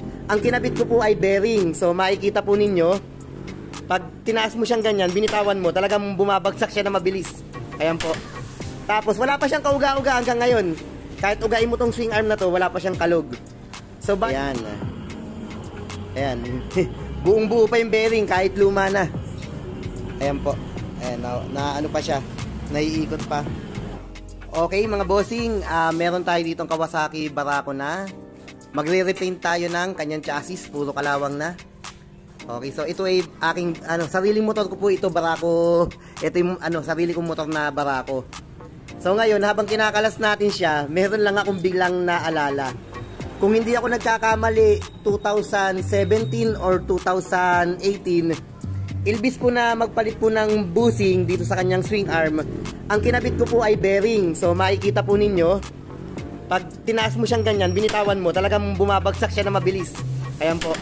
Ang kinabit ko po ay bearing. So makikita po ninyo, pag tinaas mo siyang ganyan, binitawan mo, talagang bumabagsak siya na mabilis. Ayan po. Tapos wala pa siyang kauga-uga hanggang ngayon. Kahit ugain mo tong swing arm na to, wala pa siyang kalog. So ayan. Ayan. Buong buo pa yung bearing kahit luma na. Ayan po. Ayan, na ano pa siya, naiikot pa. Okay mga bossing, meron tayo ditong Kawasaki Barako na. Magre-repaint tayo ng kanyang chassis, puro kalawang na. Okay, so ito ay aking sariling motor ko po ito, Barako. Ito yung sarili kong motor na Barako. So ngayon, habang kinakalas natin siya, meron lang akong biglang naalala. Kung hindi ako nagkakamali, 2017 or 2018, ilbis ko na magpalit po ng bushing dito sa kanyang swing arm. Ang kinabit ko po ay bearing. So makikita po ninyo, pag tinaas mo siyang ganyan, binitawan mo, talagang bumabagsak siya na mabilis. Ayan po.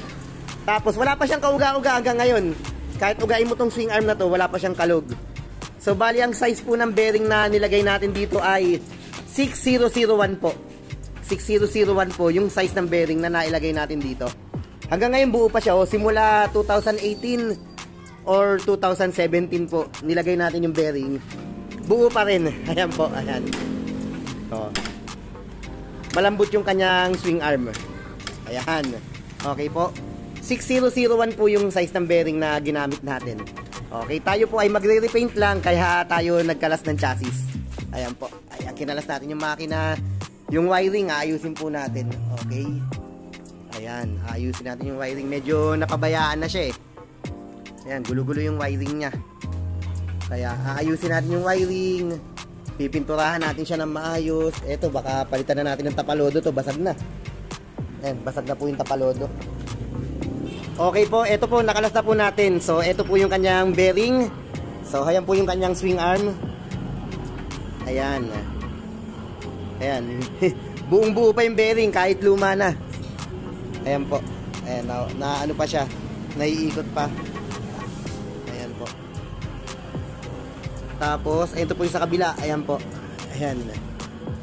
Tapos wala pa siyang kauga-uga hanggang ngayon. Kahit ugain mo tong swing arm na to, wala pa siyang kalog. So bali ang size po ng bearing na nilagay natin dito ay 6001 po. 6001 po yung size ng bearing na nailagay natin dito. Hanggang ngayon buo pa siya. Simula 2018 or 2017 po, nilagay natin yung bearing. Buo pa rin. Ayan po, ayan. So, malambot yung kanyang swing arm. Ayan. Okay po. 6001 po yung size ng bearing na ginamit natin. Okay, tayo po ay magre-repaint lang kaya tayo nagkalas ng chassis. Ayan po. Ayan, kinalas natin yung makina. Yung wiring, aayusin po natin. Okay. Ayan, aayusin natin yung wiring. Medyo napabayaan na siya eh. Ayan, gulo-gulo yung wiring niya. Kaya aayusin natin yung wiring. Pipinturahan natin siya ng maayos. Eto, baka palitan na natin ng tapalodo to. Basag na. Ayan, basag na po yung tapalodo. Okay po, eto po, nakalas na po natin. So, eto po yung kanyang bearing. So, ayan po yung kanyang swing arm. Ayan. Ayan. Buong buo pa yung bearing kahit luma na. Ayan po. Ayan, na ano pa siya. Naiikot pa. Ayan po. Tapos, ito po yung sa kabila. Ayan po. Ayan.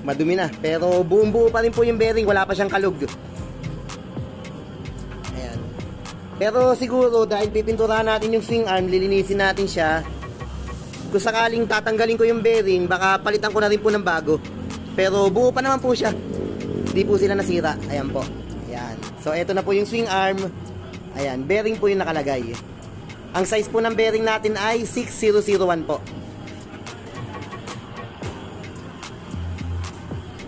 Madumi na. Pero buong buo pa rin po yung bearing. Wala pa siyang kalog. Ayan. Pero siguro, dahil pipinturahan natin yung swing arm, lilinisin natin siya. Kung sakaling tatanggalin ko yung bearing, baka palitan ko na rin po ng bago. Pero buo pa naman po siya. Hindi po sila nasira. Ayan po. Ayan. So, ito na po yung swing arm. Ayan. Bearing po yung nakalagay. Ang size po ng bearing natin ay 6001 po.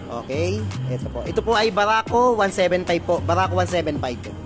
Okay. Ito po. Ito po ay Barako 175 po. Barako 175.